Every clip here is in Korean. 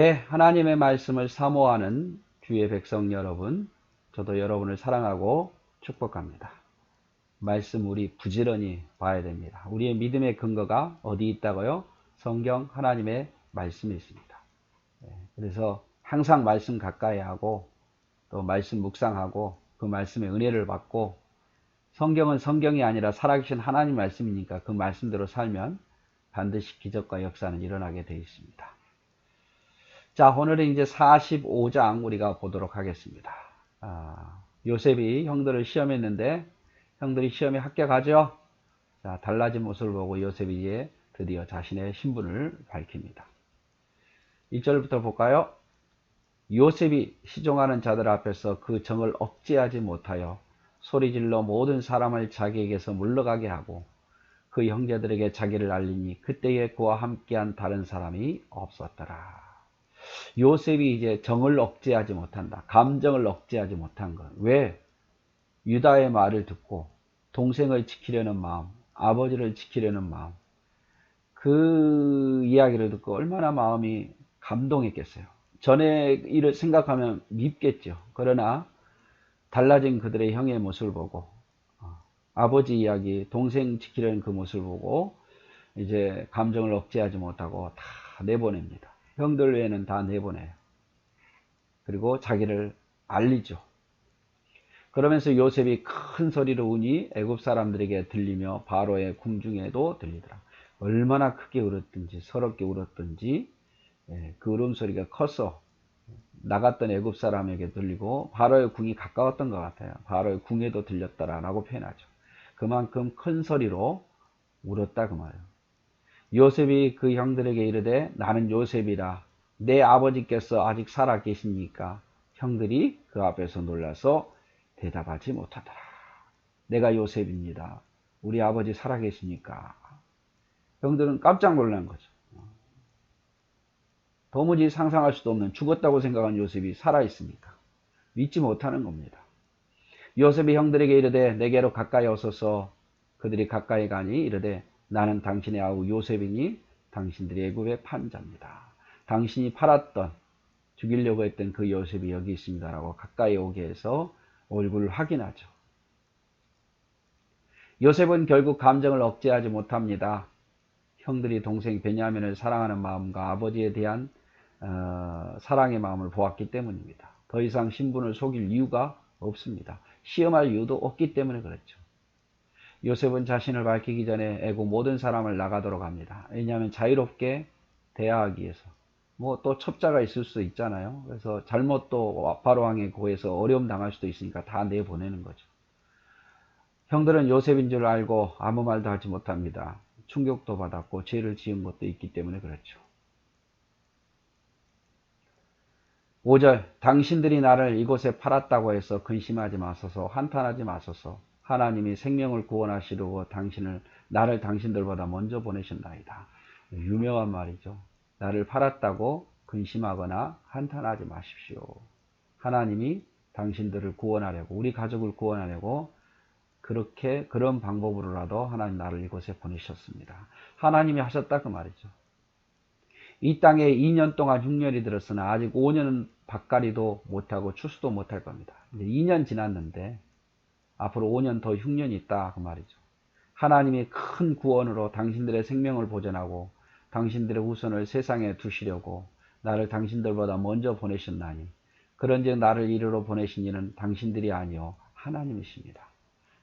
네, 하나님의 말씀을 사모하는 주의 백성 여러분, 저도 여러분을 사랑하고 축복합니다. 말씀 우리 부지런히 봐야 됩니다. 우리의 믿음의 근거가 어디 있다고요? 성경 하나님의 말씀이 있습니다. 그래서 항상 말씀 가까이 하고 또 말씀 묵상하고 그 말씀의 은혜를 받고 성경은 성경이 아니라 살아계신 하나님 말씀이니까 그 말씀대로 살면 반드시 기적과 역사는 일어나게 되어 있습니다. 자, 오늘은 이제 45장 우리가 보도록 하겠습니다. 요셉이 형들을 시험했는데 형들이 시험에 합격하죠. 자, 달라진 모습을 보고 요셉이 이제 드디어 자신의 신분을 밝힙니다. 1절부터 볼까요? 요셉이 시종하는 자들 앞에서 그 정을 억제하지 못하여 소리질러 모든 사람을 자기에게서 물러가게 하고 그 형제들에게 자기를 알리니 그때에 그와 함께한 다른 사람이 없었더라. 요셉이 이제 정을 억제하지 못한다. 감정을 억제하지 못한 것. 왜? 유다의 말을 듣고 동생을 지키려는 마음, 아버지를 지키려는 마음, 그 이야기를 듣고 얼마나 마음이 감동했겠어요. 전에 일을 생각하면 밉겠죠. 그러나 달라진 그들의 형의 모습을 보고 아버지 이야기, 동생 지키려는 그 모습을 보고 이제 감정을 억제하지 못하고 다 내보냅니다. 형들 외에는 다 내보내요. 그리고 자기를 알리죠. 그러면서 요셉이 큰 소리로 우니 애굽 사람들에게 들리며 바로의 궁중에도 들리더라. 얼마나 크게 울었든지 서럽게 울었든지 그 울음소리가 커서 나갔던 애굽 사람에게 들리고 바로의 궁이 가까웠던 것 같아요. 바로의 궁에도 들렸더라라고 표현하죠. 그만큼 큰 소리로 울었다 그 말이에요. 요셉이 그 형들에게 이르되 나는 요셉이라 내 아버지께서 아직 살아 계십니까? 형들이 그 앞에서 놀라서 대답하지 못하더라. 내가 요셉입니다. 우리 아버지 살아 계십니까? 형들은 깜짝 놀란 거죠. 도무지 상상할 수도 없는 죽었다고 생각한 요셉이 살아 있으니까 믿지 못하는 겁니다. 요셉이 형들에게 이르되 내게로 가까이 오소서. 그들이 가까이 가니 이르되 나는 당신의 아우 요셉이니 당신들이 애굽의 판자입니다. 당신이 팔았던 죽이려고 했던 그 요셉이 여기 있습니다라고 가까이 오게 해서 얼굴을 확인하죠. 요셉은 결국 감정을 억제하지 못합니다. 형들이 동생 베냐민을 사랑하는 마음과 아버지에 대한 사랑의 마음을 보았기 때문입니다. 더 이상 신분을 속일 이유가 없습니다. 시험할 이유도 없기 때문에 그렇죠. 요셉은 자신을 밝히기 전에 애국 모든 사람을 나가도록 합니다. 왜냐하면 자유롭게 대화하기 위해서. 뭐 또 첩자가 있을 수도 있잖아요. 그래서 잘못 또 바로 왕의 고에서 어려움 당할 수도 있으니까 다 내보내는 거죠. 형들은 요셉인 줄 알고 아무 말도 하지 못합니다. 충격도 받았고 죄를 지은 것도 있기 때문에 그렇죠. 5절 당신들이 나를 이곳에 팔았다고 해서 근심하지 마소서 한탄하지 마소서 하나님이 생명을 구원하시려고 나를 당신들보다 먼저 보내셨나이다. 유명한 말이죠. 나를 팔았다고 근심하거나 한탄하지 마십시오. 하나님이 당신들을 구원하려고 우리 가족을 구원하려고 그런 방법으로라도 하나님 나를 이곳에 보내셨습니다. 하나님이 하셨다 그 말이죠. 이 땅에 2년 동안 흉년이 들었으나 아직 5년은 밭갈이도 못하고 추수도 못할 겁니다. 2년 지났는데 앞으로 5년 더 흉년이 있다 그 말이죠. 하나님이 큰 구원으로 당신들의 생명을 보존하고 당신들의 후손을 세상에 두시려고 나를 당신들보다 먼저 보내셨나니 그런즉 나를 이리로 보내신 이는 당신들이 아니요 하나님이십니다.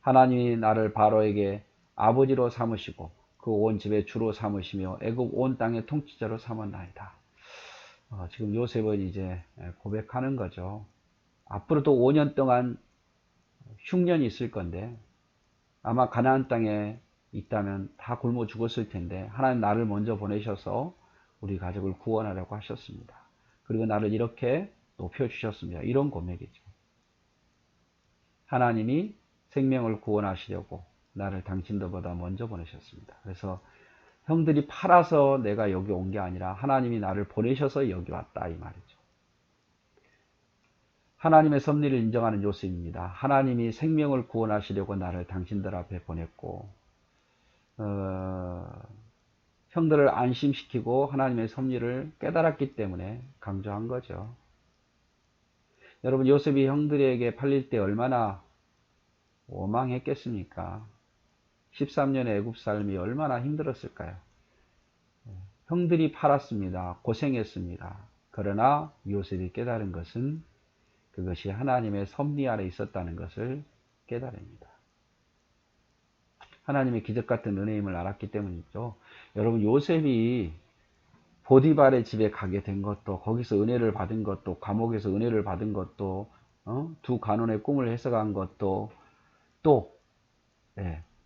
하나님이 나를 바로에게 아버지로 삼으시고 그 온 집의 주로 삼으시며 애굽 온 땅의 통치자로 삼았나이다. 지금 요셉은 이제 고백하는 거죠. 앞으로도 5년 동안 흉년이 있을 건데 아마 가나안 땅에 있다면 다 굶어 죽었을 텐데 하나님 나를 먼저 보내셔서 우리 가족을 구원하려고 하셨습니다. 그리고 나를 이렇게 높여주셨습니다. 이런 고백이죠. 하나님이 생명을 구원하시려고 나를 당신들보다 먼저 보내셨습니다. 그래서 형들이 팔아서 내가 여기 온 게 아니라 하나님이 나를 보내셔서 여기 왔다 이 말이죠. 하나님의 섭리를 인정하는 요셉입니다. 하나님이 생명을 구원하시려고 나를 당신들 앞에 보냈고 형들을 안심시키고 하나님의 섭리를 깨달았기 때문에 강조한 거죠. 여러분, 요셉이 형들에게 팔릴 때 얼마나 원망했겠습니까? 13년의 애굽 삶이 얼마나 힘들었을까요? 형들이 팔았습니다. 고생했습니다. 그러나 요셉이 깨달은 것은 그것이 하나님의 섭리 아래 있었다는 것을 깨달습니다. 하나님의 기적같은 은혜임을 알았기 때문이죠. 여러분, 요셉이 보디발의 집에 가게 된 것도, 거기서 은혜를 받은 것도, 감옥에서 은혜를 받은 것도, 두 간원의 꿈을 해석한 것도, 또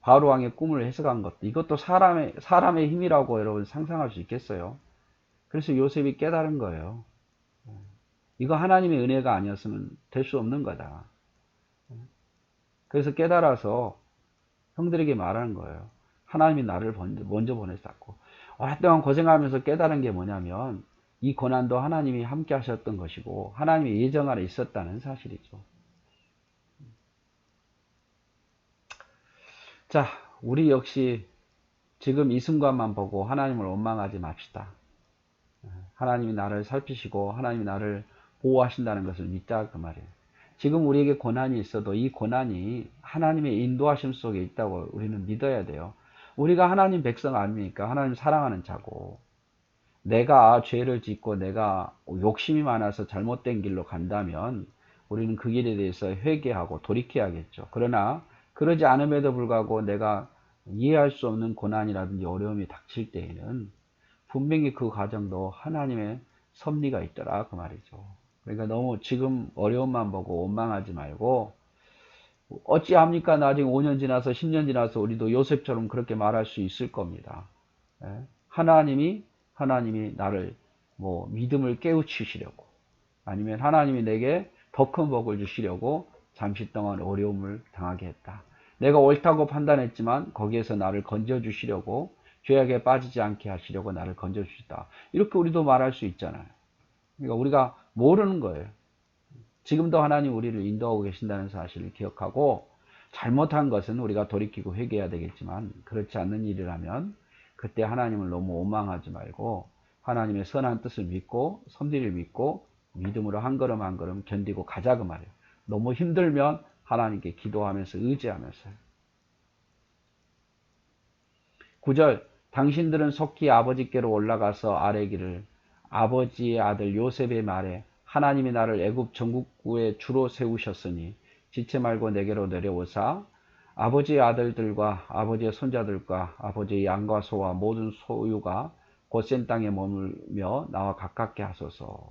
바로 왕의 꿈을 해석한 것도, 이것도 사람의 힘이라고 여러분 상상할 수 있겠어요. 그래서 요셉이 깨달은 거예요. 이거 하나님의 은혜가 아니었으면 될 수 없는 거다. 그래서 깨달아서 형들에게 말하는 거예요. 하나님이 나를 먼저 보냈었고, 오랫동안 고생하면서 깨달은 게 뭐냐면 이 고난도 하나님이 함께 하셨던 것이고 하나님의 예정 아래 있었다는 사실이죠. 자, 우리 역시 지금 이 순간만 보고 하나님을 원망하지 맙시다. 하나님이 나를 살피시고 하나님이 나를 보호하신다는 것을 믿자, 그 말이에요. 지금 우리에게 고난이 있어도 이 고난이 하나님의 인도하심 속에 있다고 우리는 믿어야 돼요. 우리가 하나님 백성 아닙니까? 하나님 사랑하는 자고, 내가 죄를 짓고 내가 욕심이 많아서 잘못된 길로 간다면 우리는 그 길에 대해서 회개하고 돌이켜야겠죠. 그러나 그러지 않음에도 불구하고 내가 이해할 수 없는 고난이라든지 어려움이 닥칠 때에는 분명히 그 과정도 하나님의 섭리가 있더라, 그 말이죠. 그러니까 너무 지금 어려움만 보고 원망하지 말고, 어찌합니까? 나중에 5년 지나서 10년 지나서 우리도 요셉처럼 그렇게 말할 수 있을 겁니다. 하나님이 나를 믿음을 깨우치시려고, 아니면 하나님이 내게 더 큰 복을 주시려고 잠시 동안 어려움을 당하게 했다. 내가 옳다고 판단했지만 거기에서 나를 건져주시려고, 죄악에 빠지지 않게 하시려고 나를 건져주시다. 이렇게 우리도 말할 수 있잖아요. 그러니까 우리가 모르는 거예요. 지금도 하나님 우리를 인도하고 계신다는 사실을 기억하고, 잘못한 것은 우리가 돌이키고 회개해야 되겠지만 그렇지 않는 일이라면 그때 하나님을 너무 원망하지 말고 하나님의 선한 뜻을 믿고 섭리를 믿고 믿음으로 한 걸음 한 걸음 견디고 가자, 그 말이에요. 너무 힘들면 하나님께 기도하면서 의지하면서요. 9절, 당신들은 속히 아버지께로 올라가서 아뢰기를, 아버지의 아들 요셉의 말에 하나님이 나를 애굽 전국구의 주로 세우셨으니 지체 말고 내게로 내려오사 아버지의 아들들과 아버지의 손자들과 아버지의 양과 소와 모든 소유가 곧센 땅에 머물며 나와 가깝게 하소서.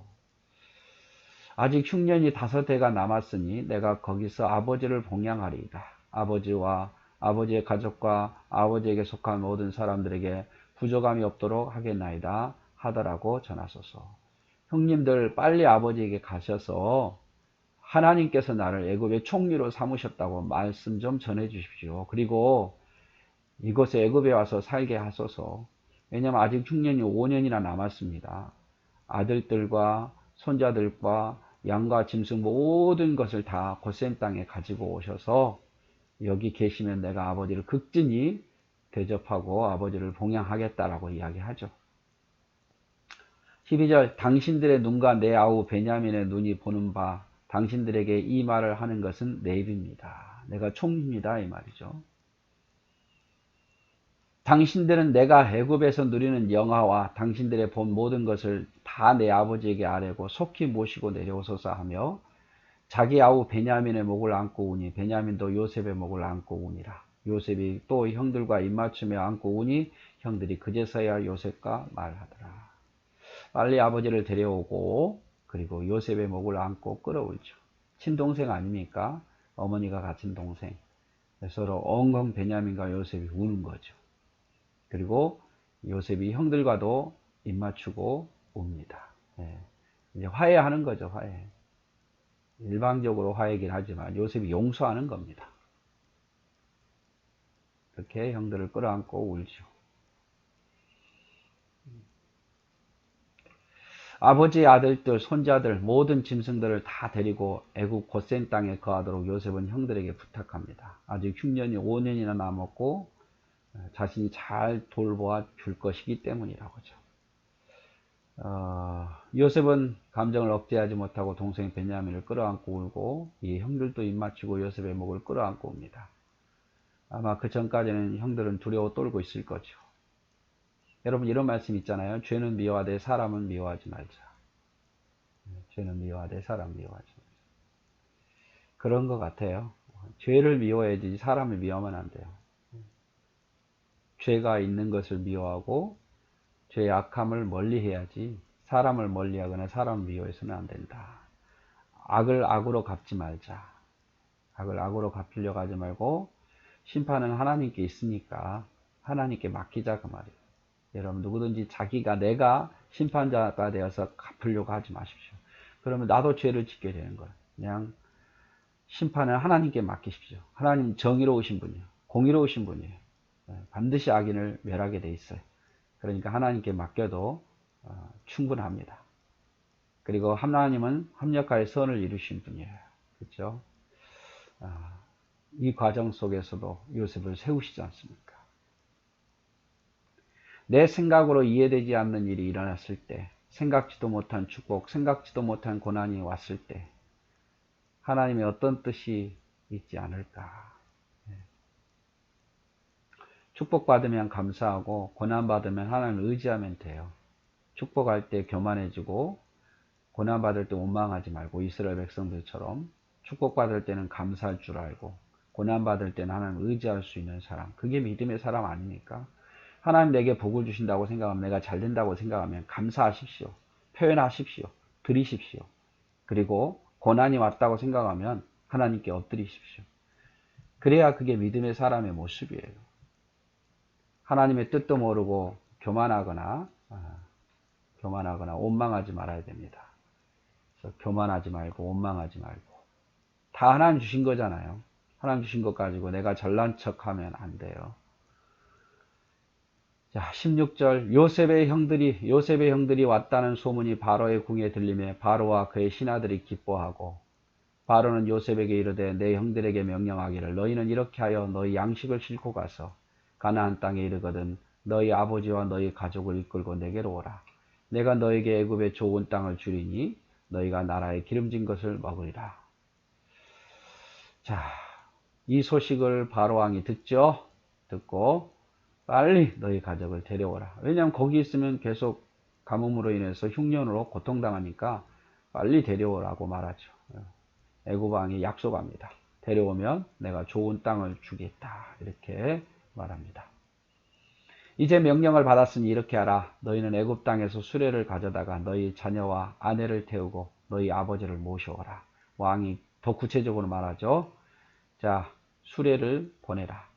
아직 흉년이 5해가 남았으니 내가 거기서 아버지를 봉양하리이다. 아버지와 아버지의 가족과 아버지에게 속한 모든 사람들에게 부족함이 없도록 하겠나이다 하더라고 전하소서. 형님들, 빨리 아버지에게 가셔서 하나님께서 나를 애굽의 총리로 삼으셨다고 말씀 좀 전해 주십시오. 그리고 이곳에 애굽에 와서 살게 하소서. 왜냐하면 아직 흉년이 5년이나 남았습니다. 아들들과 손자들과 양과 짐승 모든 것을 다 고센 땅에 가지고 오셔서 여기 계시면 내가 아버지를 극진히 대접하고 아버지를 봉양하겠다라고 이야기하죠. 12절, 당신들의 눈과 내 아우 베냐민의 눈이 보는 바 당신들에게 이 말을 하는 것은 내 입입니다. 내가 총리입니다, 이 말이죠. 당신들은 내가 애굽에서 누리는 영화와 당신들의 본 모든 것을 다 내 아버지에게 아뢰고 속히 모시고 내려오소서 하며 자기 아우 베냐민의 목을 안고 우니 베냐민도 요셉의 목을 안고 우니라. 요셉이 또 형들과 입맞추며 안고 우니 형들이 그제서야 요셉과 말하더라. 빨리 아버지를 데려오고 그리고 요셉의 목을 안고 끌어올죠. 친동생 아닙니까? 어머니가 같은 동생. 서로 엉엉 베냐민과 요셉이 우는 거죠. 그리고 요셉이 형들과도 입맞추고 웁니다. 이제 화해하는 거죠, 화해. 일방적으로 화해긴 하지만 요셉이 용서하는 겁니다. 그렇게 형들을 끌어안고 울죠. 아버지의 아들들, 손자들, 모든 짐승들을 다 데리고 애굽 곧센 땅에 거하도록 요셉은 형들에게 부탁합니다. 아직 흉년이 5년이나 남았고 자신이 잘 돌보아 줄 것이기 때문이라고죠. 요셉은 감정을 억제하지 못하고 동생 베냐민을 끌어안고 울고 이 형들도 입맞추고 요셉의 목을 끌어안고 옵니다. 아마 그 전까지는 형들은 두려워 떨고 있을 거죠. 여러분 이런 말씀 있잖아요. 죄는 미워하되 사람은 미워하지 말자. 죄는 미워하되 사람 미워하지 말자. 그런 것 같아요. 죄를 미워해야지 사람을 미워하면 안 돼요. 죄가 있는 것을 미워하고 죄의 악함을 멀리해야지 사람을 멀리하거나 사람을 미워해서는 안 된다. 악을 악으로 갚지 말자. 악을 악으로 갚으려고 하지 말고 심판은 하나님께 있으니까 하나님께 맡기자 그 말이에요. 여러분 누구든지 자기가 내가 심판자가 되어서 갚으려고 하지 마십시오. 그러면 나도 죄를 짓게 되는 거예요. 그냥 심판은 하나님께 맡기십시오. 하나님 정의로우신 분이에요. 공의로우신 분이에요. 반드시 악인을 멸하게 돼 있어요. 그러니까 하나님께 맡겨도 충분합니다. 그리고 하나님은 합력하여 선을 이루신 분이에요. 그렇죠? 이 과정 속에서도 요셉을 세우시지 않습니까? 내 생각으로 이해되지 않는 일이 일어났을 때, 생각지도 못한 축복, 생각지도 못한 고난이 왔을 때 하나님의 어떤 뜻이 있지 않을까? 축복받으면 감사하고 고난받으면 하나님을 의지하면 돼요. 축복할 때 교만해지고 고난받을 때 원망하지 말고 이스라엘 백성들처럼 축복받을 때는 감사할 줄 알고 고난받을 때는 하나님을 의지할 수 있는 사람, 그게 믿음의 사람 아닙니까? 하나님 내게 복을 주신다고 생각하면, 내가 잘 된다고 생각하면 감사하십시오. 표현하십시오. 드리십시오. 그리고 고난이 왔다고 생각하면 하나님께 엎드리십시오. 그래야 그게 믿음의 사람의 모습이에요. 하나님의 뜻도 모르고 교만하거나 원망하지 말아야 됩니다. 그래서 교만하지 말고 원망하지 말고 다 하나님 주신 거잖아요. 하나님 주신 것 가지고 내가 잘난 척하면 안 돼요. 자, 16절 요셉의 형들이 왔다는 소문이 바로의 궁에 들리매 바로와 그의 신하들이 기뻐하고 바로는 요셉에게 이르되 내 형들에게 명령하기를 너희는 이렇게 하여 너희 양식을 싣고 가서 가나안 땅에 이르거든 너희 아버지와 너희 가족을 이끌고 내게로 오라. 내가 너에게 애굽의 좋은 땅을 주리니 너희가 나라의 기름진 것을 먹으리라. 자, 이 소식을 바로 왕이 듣죠. 듣고 빨리 너희 가족을 데려오라. 왜냐하면 거기 있으면 계속 가뭄으로 인해서 흉년으로 고통당하니까 빨리 데려오라고 말하죠. 애굽 왕이 약속합니다. 데려오면 내가 좋은 땅을 주겠다. 이렇게 말합니다. 이제 명령을 받았으니 이렇게 하라. 너희는 애굽 땅에서 수레를 가져다가 너희 자녀와 아내를 태우고 너희 아버지를 모셔오라. 왕이 더 구체적으로 말하죠. 자, 수레를 보내라.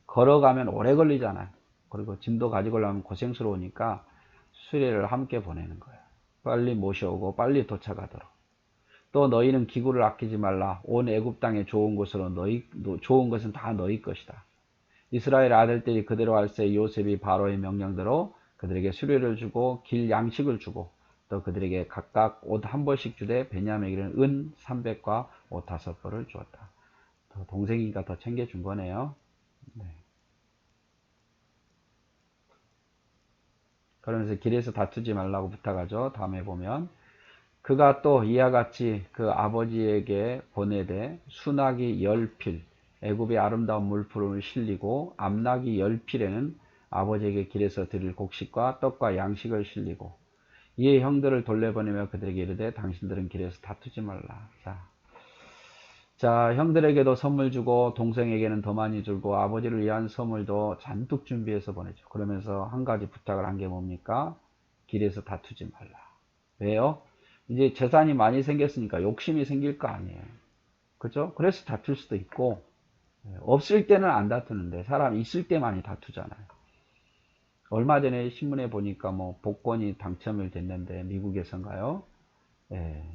걸어가면 오래 걸리잖아요. 그리고 짐도 가지고 가려면 고생스러우니까 수레를 함께 보내는 거예요. 빨리 모셔오고 빨리 도착하도록. 또 너희는 기구를 아끼지 말라. 온 애굽 땅의 좋은 것으로 좋은 것은 다 너희 것이다. 이스라엘 아들들이 그대로 할세 요셉이 바로의 명령대로 그들에게 수레를 주고 길 양식을 주고 또 그들에게 각각 옷 한 벌씩 주되 베냐민에게는 은 300과 옷 5벌을 주었다. 동생이니까 더 챙겨준 거네요. 네. 그러면서 길에서 다투지 말라고 부탁하죠. 다음에 보면 그가 또 이와 같이 그 아버지에게 보내되 순하기 10필 애굽의 아름다운 물품을 실리고 암나기 10필에는 아버지에게 길에서 드릴 곡식과 떡과 양식을 실리고 이에 형들을 돌려보내며 그들에게 이르되 당신들은 길에서 다투지 말라. 자, 형들에게도 선물 주고 동생에게는 더 많이 주고 아버지를 위한 선물도 잔뜩 준비해서 보내죠. 그러면서 한 가지 부탁을 한 게 뭡니까? 길에서 다투지 말라. 왜요? 이제 재산이 많이 생겼으니까 욕심이 생길 거 아니에요. 그죠? 그래서 다툴 수도 있고 없을 때는 안 다투는데 사람 있을 때 많이 다투잖아요. 얼마 전에 신문에 보니까 뭐 복권이 당첨이 됐는데 미국에선가요? 예,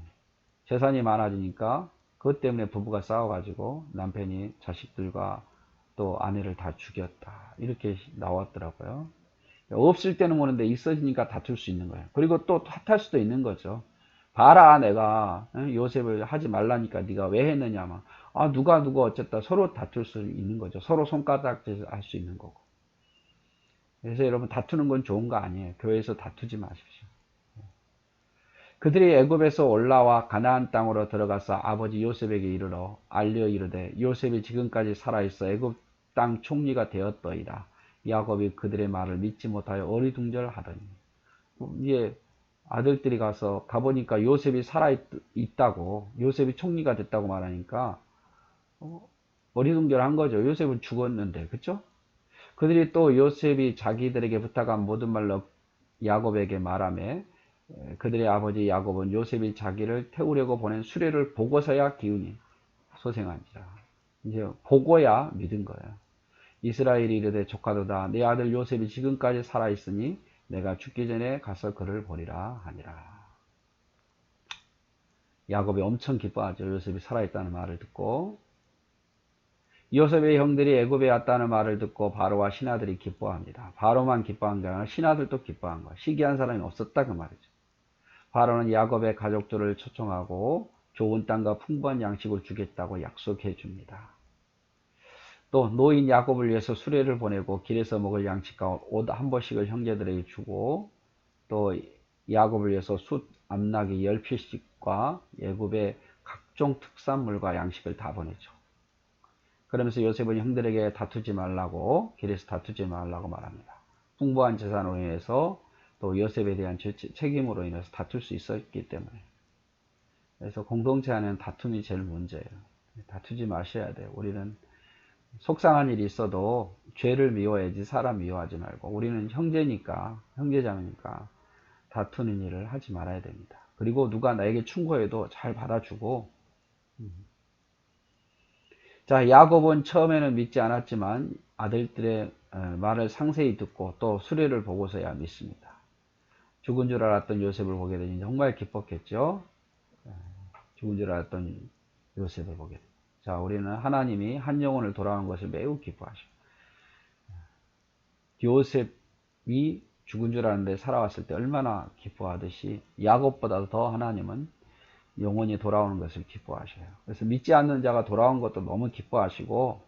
재산이 많아지니까 그것 때문에 부부가 싸워가지고 남편이 자식들과 또 아내를 다 죽였다. 이렇게 나왔더라고요. 없을 때는 모르는데 있어지니까 다툴 수 있는 거예요. 그리고 또 탓할 수도 있는 거죠. 봐라 내가 요셉을 하지 말라니까 네가 왜 했느냐 막 누가 어쨌다 서로 다툴 수 있는 거죠. 서로 손가락질 할 수 있는 거고. 그래서 여러분 다투는 건 좋은 거 아니에요. 교회에서 다투지 마십시오. 그들이 애굽에서 올라와 가나안 땅으로 들어가서 아버지 요셉에게 이르러 알려 이르되 요셉이 지금까지 살아있어 애굽 땅 총리가 되었더이다. 야곱이 그들의 말을 믿지 못하여 어리둥절하더니 이제 아들들이 가보니까 요셉이 살아있다고 요셉이 총리가 됐다고 말하니까 어리둥절한 거죠. 요셉은 죽었는데 그쵸? 그들이 또 요셉이 자기들에게 부탁한 모든 말로 야곱에게 말하며 그들의 아버지 야곱은 요셉이 자기를 태우려고 보낸 수레를 보고서야 기운이 소생한지라. 이제 보고야 믿은 거예요. 이스라엘이 이르되 조카도다 내 아들 요셉이 지금까지 살아있으니 내가 죽기 전에 가서 그를 보리라 하니라. 야곱이 엄청 기뻐하죠. 요셉이 살아있다는 말을 듣고. 요셉의 형들이 애굽에 왔다는 말을 듣고 바로와 신하들이 기뻐합니다. 바로만 기뻐한 게 아니라 신하들도 기뻐한 거야. 시기한 사람이 없었다 그 말이죠. 바로는 야곱의 가족들을 초청하고 좋은 땅과 풍부한 양식을 주겠다고 약속해 줍니다. 또 노인 야곱을 위해서 수레를 보내고 길에서 먹을 양식과 옷 한 벌씩을 형제들에게 주고 또 야곱을 위해서 숫 암나귀 10피씩과 애굽의 각종 특산물과 양식을 다 보내죠. 그러면서 요셉은 형들에게 다투지 말라고 길에서 다투지 말라고 말합니다. 풍부한 재산으로 인해서 또 요셉에 대한 책임으로 인해서 다툴 수 있었기 때문에. 그래서 공동체 안에는 다툼이 제일 문제예요. 다투지 마셔야 돼요. 우리는 속상한 일이 있어도 죄를 미워야지 사람 미워하지 말고 우리는 형제니까 형제자매니까 다투는 일을 하지 말아야 됩니다. 그리고 누가 나에게 충고해도 잘 받아주고 자 야곱은 처음에는 믿지 않았지만 아들들의 말을 상세히 듣고 또 수레를 보고서야 믿습니다. 죽은 줄 알았던 요셉을 보게 되니 정말 기뻤겠죠. 죽은 줄 알았던 요셉을 보게 됩니다. 자 우리는 하나님이 한 영혼을 돌아오는 것을 매우 기뻐하십니다. 요셉이 죽은 줄 알았는데 살아왔을 때 얼마나 기뻐하듯이 야곱보다 더 하나님은 영혼이 돌아오는 것을 기뻐하셔요. 그래서 믿지 않는 자가 돌아온 것도 너무 기뻐하시고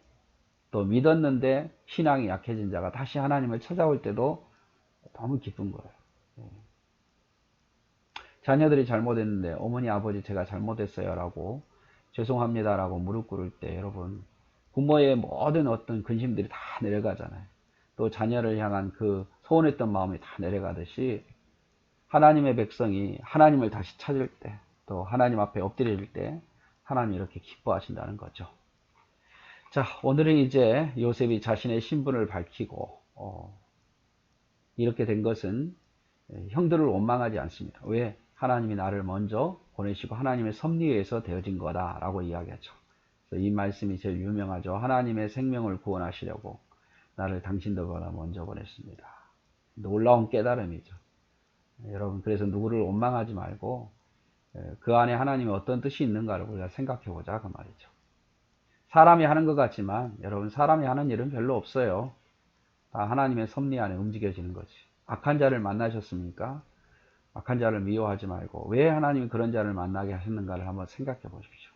또 믿었는데 신앙이 약해진 자가 다시 하나님을 찾아올 때도 너무 기쁜 거예요. 자녀들이 잘못했는데 어머니 아버지 제가 잘못했어요 라고 죄송합니다 라고 무릎 꿇을 때 여러분 부모의 모든 어떤 근심들이 다 내려가잖아요. 또 자녀를 향한 그 소원했던 마음이 다 내려가듯이 하나님의 백성이 하나님을 다시 찾을 때 또 하나님 앞에 엎드릴 때 하나님이 이렇게 기뻐하신다는 거죠. 자 오늘은 이제 요셉이 자신의 신분을 밝히고 이렇게 된 것은 형들을 원망하지 않습니다. 왜? 하나님이 나를 먼저 보내시고 하나님의 섭리에 의해서 되어진 거다라고 이야기하죠. 그래서 이 말씀이 제일 유명하죠. 하나님의 생명을 구원하시려고 나를 당신들보다 먼저 보냈습니다. 놀라운 깨달음이죠. 여러분 그래서 누구를 원망하지 말고 그 안에 하나님의 어떤 뜻이 있는가를 우리가 생각해 보자 그 말이죠. 사람이 하는 것 같지만 여러분 사람이 하는 일은 별로 없어요. 다 하나님의 섭리 안에 움직여지는 거지. 악한 자를 만나셨습니까? 악한 자를 미워하지 말고 왜 하나님이 그런 자를 만나게 하셨는가를 한번 생각해 보십시오.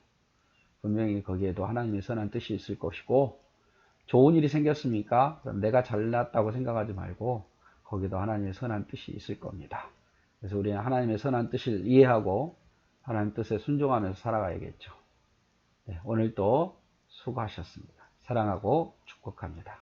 분명히 거기에도 하나님의 선한 뜻이 있을 것이고 좋은 일이 생겼습니까? 그럼 내가 잘났다고 생각하지 말고 거기도 하나님의 선한 뜻이 있을 겁니다. 그래서 우리는 하나님의 선한 뜻을 이해하고 하나님 뜻에 순종하면서 살아가야겠죠. 네, 오늘도 수고하셨습니다. 사랑하고 축복합니다.